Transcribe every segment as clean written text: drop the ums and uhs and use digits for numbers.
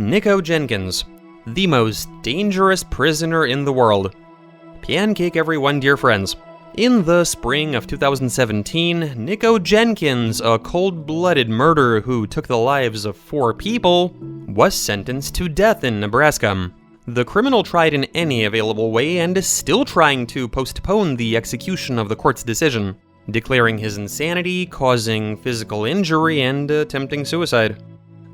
Nikko Jenkins, the most dangerous prisoner in the world. Pancake everyone, dear friends. In the spring of 2017, Nikko Jenkins, a cold-blooded murderer who took the lives of 4 people, was sentenced to death in Nebraska. The criminal tried in any available way and is still trying to postpone the execution of the court's decision, declaring his insanity, causing physical injury, and attempting suicide.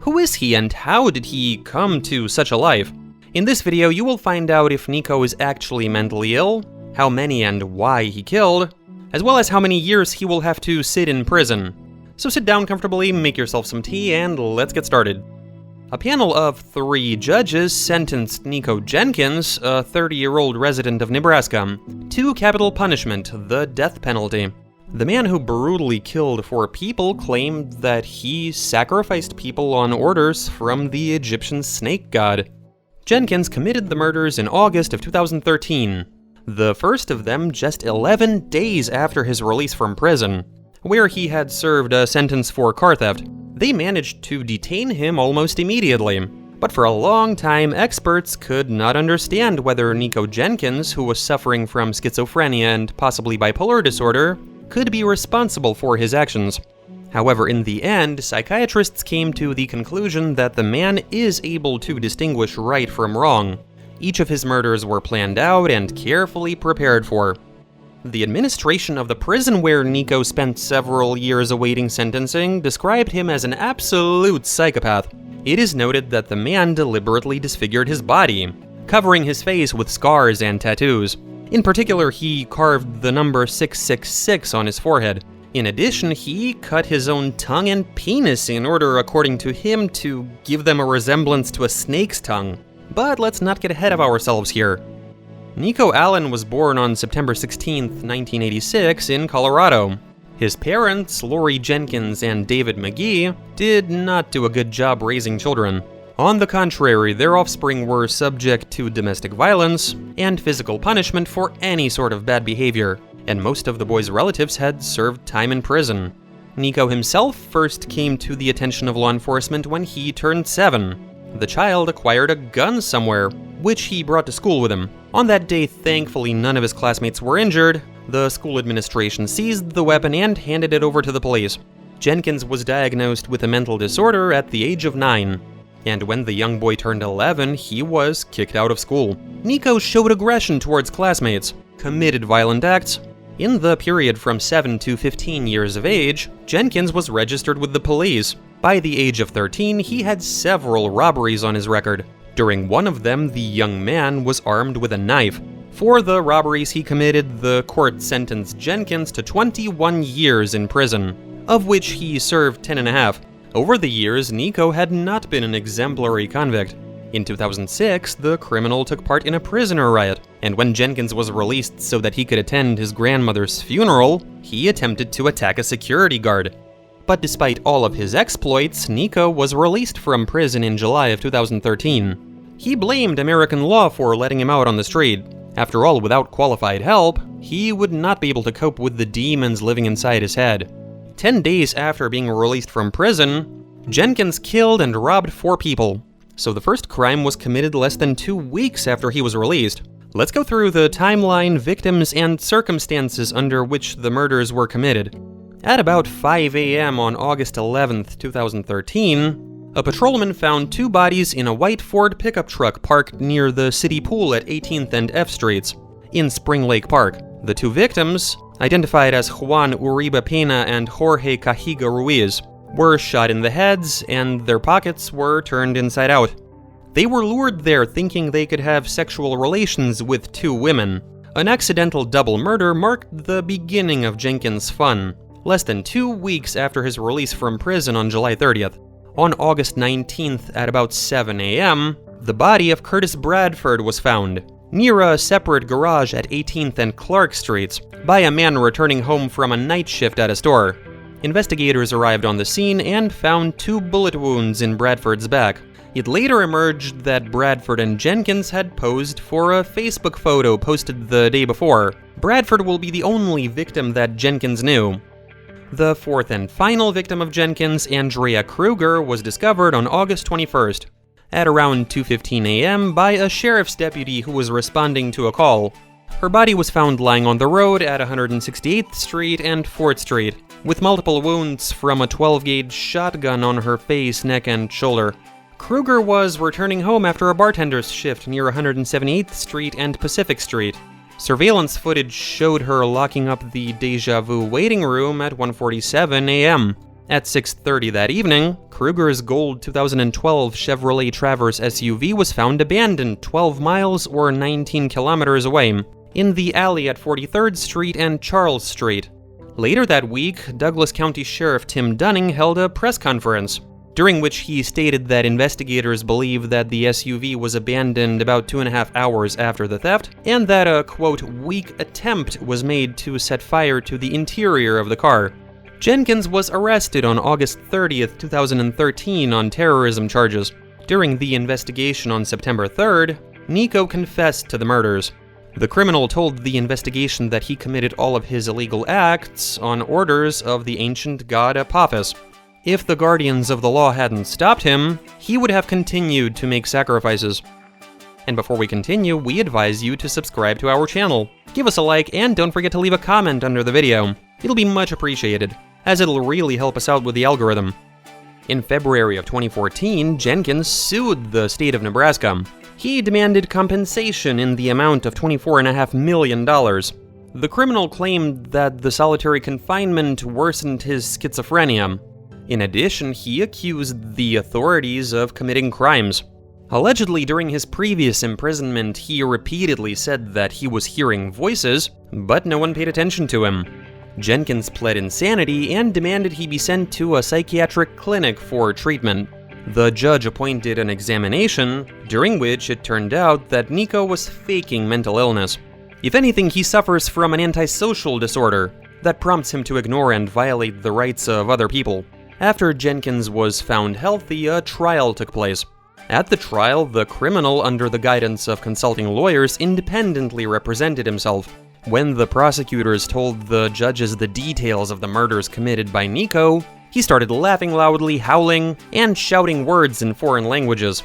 Who is he and how did he come to such a life? In this video, you will find out if Nikko is actually mentally ill, how many and why he killed, as well as how many years he will have to sit in prison. So sit down comfortably, make yourself some tea, and let's get started. A panel of 3 judges sentenced Nikko Jenkins, a 30-year-old resident of Nebraska, to capital punishment, the death penalty. The man who brutally killed 4 people claimed that he sacrificed people on orders from the Egyptian snake god. Jenkins committed the murders in August of 2013, the first of them just 11 days after his release from prison, where he had served a sentence for car theft. They managed to detain him almost immediately, but for a long time, experts could not understand whether Nikko Jenkins, who was suffering from schizophrenia and possibly bipolar disorder, could be responsible for his actions. However, in the end, psychiatrists came to the conclusion that the man is able to distinguish right from wrong. Each of his murders were planned out and carefully prepared for. The administration of the prison where Nikko spent several years awaiting sentencing described him as an absolute psychopath. It is noted that the man deliberately disfigured his body, covering his face with scars and tattoos. In particular, he carved the number 666 on his forehead. In addition, he cut his own tongue and penis in order, according to him, to give them a resemblance to a snake's tongue. But let's not get ahead of ourselves here. Nikko Allen was born on September 16, 1986, in Colorado. His parents, Lori Jenkins and David McGee, did not do a good job raising children. On the contrary, their offspring were subject to domestic violence and physical punishment for any sort of bad behavior, and most of the boys' relatives had served time in prison. Nikko himself first came to the attention of law enforcement when he turned 7. The child acquired a gun somewhere, which he brought to school with him. On that day, thankfully, none of his classmates were injured. The school administration seized the weapon and handed it over to the police. Jenkins was diagnosed with a mental disorder at the age of 9. And when the young boy turned 11, he was kicked out of school. Nikko showed aggression towards classmates, committed violent acts. In the period from 7 to 15 years of age, Jenkins was registered with the police. By the age of 13, he had several robberies on his record. During one of them, the young man was armed with a knife. For the robberies he committed, the court sentenced Jenkins to 21 years in prison, of which he served 10.5. Over the years, Nikko had not been an exemplary convict. In 2006, the criminal took part in a prisoner riot, and when Jenkins was released so that he could attend his grandmother's funeral, he attempted to attack a security guard. But despite all of his exploits, Nikko was released from prison in July of 2013. He blamed American law for letting him out on the street. After all, without qualified help, he would not be able to cope with the demons living inside his head. 10 days after being released from prison, Jenkins killed and robbed 4 people. So the first crime was committed less than 2 weeks after he was released. Let's go through the timeline, victims, and circumstances under which the murders were committed. At about 5 a.m. on August 11, 2013, a patrolman found 2 bodies in a white Ford pickup truck parked near the city pool at 18th and F Streets, in Spring Lake Park. The 2 victims, identified as Juan Uribe Pena and Jorge Cajiga Ruiz, were shot in the heads and their pockets were turned inside out. They were lured there thinking they could have sexual relations with 2 women. An accidental double murder marked the beginning of Jenkins' fun, less than 2 weeks after his release from prison on July 30th. On August 19th at about 7 a.m., the body of Curtis Bradford was found, near a separate garage at 18th and Clark Streets, by a man returning home from a night shift at a store. Investigators arrived on the scene and found 2 bullet wounds in Bradford's back. It later emerged that Bradford and Jenkins had posed for a Facebook photo posted the day before. Bradford will be the only victim that Jenkins knew. The 4th and final victim of Jenkins, Andrea Kruger, was discovered on August 21st. at around 2:15 a.m. by a sheriff's deputy who was responding to a call. Her body was found lying on the road at 168th Street and 4th Street, with multiple wounds from a 12-gauge shotgun on her face, neck, and shoulder. Kruger was returning home after a bartender's shift near 178th Street and Pacific Street. Surveillance footage showed her locking up the Deja Vu waiting room at 1:47 a.m. At 6:30 that evening, Kruger's gold 2012 Chevrolet Traverse SUV was found abandoned 12 miles or 19 kilometers away, in the alley at 43rd Street and Charles Street. Later that week, Douglas County Sheriff Tim Dunning held a press conference, during which he stated that investigators believe that the SUV was abandoned about 2.5 hours after the theft, and that a, quote, weak attempt was made to set fire to the interior of the car. Jenkins was arrested on August 30th, 2013 on terrorism charges. During the investigation on September 3rd, Nikko confessed to the murders. The criminal told the investigation that he committed all of his illegal acts on orders of the ancient god Apophis. If the guardians of the law hadn't stopped him, he would have continued to make sacrifices. And before we continue, we advise you to subscribe to our channel. Give us a like and don't forget to leave a comment under the video. It'll be much appreciated, as it'll really help us out with the algorithm. In February of 2014, Jenkins sued the state of Nebraska. He demanded compensation in the amount of $24.5 million. The criminal claimed that the solitary confinement worsened his schizophrenia. In addition, he accused the authorities of committing crimes. Allegedly, during his previous imprisonment, he repeatedly said that he was hearing voices, but no one paid attention to him. Jenkins pled insanity and demanded he be sent to a psychiatric clinic for treatment. The judge appointed an examination, during which it turned out that Nikko was faking mental illness. If anything, he suffers from an antisocial disorder that prompts him to ignore and violate the rights of other people. After Jenkins was found healthy, a trial took place. At the trial, the criminal, under the guidance of consulting lawyers, independently represented himself. When the prosecutors told the judges the details of the murders committed by Nikko, he started laughing loudly, howling, and shouting words in foreign languages.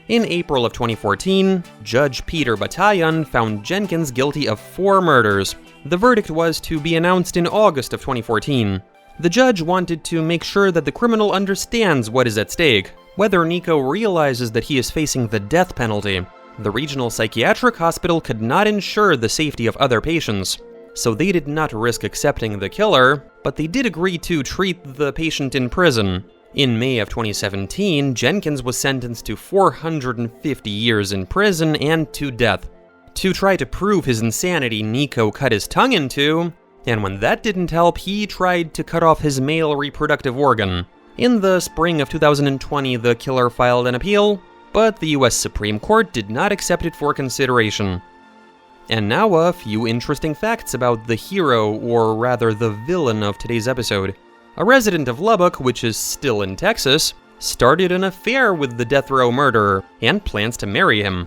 In April of 2014, Judge Peter Bataillon found Jenkins guilty of 4 murders. The verdict was to be announced in August of 2014. The judge wanted to make sure that the criminal understands what is at stake, whether Nikko realizes that he is facing the death penalty. The regional psychiatric hospital could not ensure the safety of other patients, so they did not risk accepting the killer, but they did agree to treat the patient in prison. In May of 2017, Jenkins was sentenced to 450 years in prison and to death. To try to prove his insanity, Nikko cut his tongue in two, and when that didn't help, he tried to cut off his male reproductive organ. In the spring of 2020, the killer filed an appeal, but the US Supreme Court did not accept it for consideration. And now a few interesting facts about the hero, or rather the villain of today's episode. A resident of Lubbock, which is still in Texas, started an affair with the death row murderer and plans to marry him.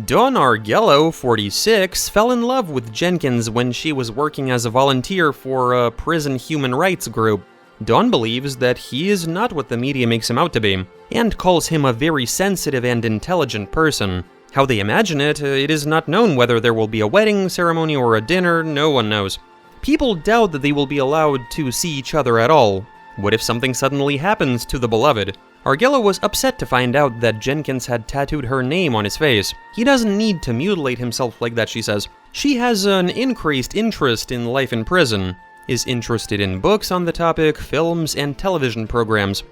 Dawn Argello, 46, fell in love with Jenkins when she was working as a volunteer for a prison human rights group. Dawn believes that he is not what the media makes him out to be, and calls him a very sensitive and intelligent person. How they imagine it is not known. Whether there will be a wedding ceremony or a dinner, no one knows. People doubt that they will be allowed to see each other at all. What if something suddenly happens to the beloved? Argello was upset to find out that Jenkins had tattooed her name on his face. He doesn't need to mutilate himself like that, she says. She has an increased interest in life in prison, is interested in books on the topic, films, and television programs.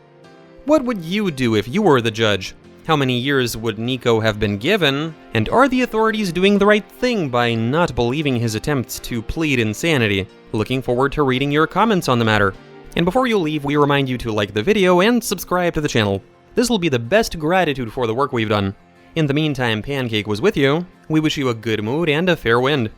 What would you do if you were the judge? How many years would Nikko have been given? And are the authorities doing the right thing by not believing his attempts to plead insanity? Looking forward to reading your comments on the matter. And before you leave, we remind you to like the video and subscribe to the channel. This will be the best gratitude for the work we've done. In the meantime, Pancake was with you. We wish you a good mood and a fair wind.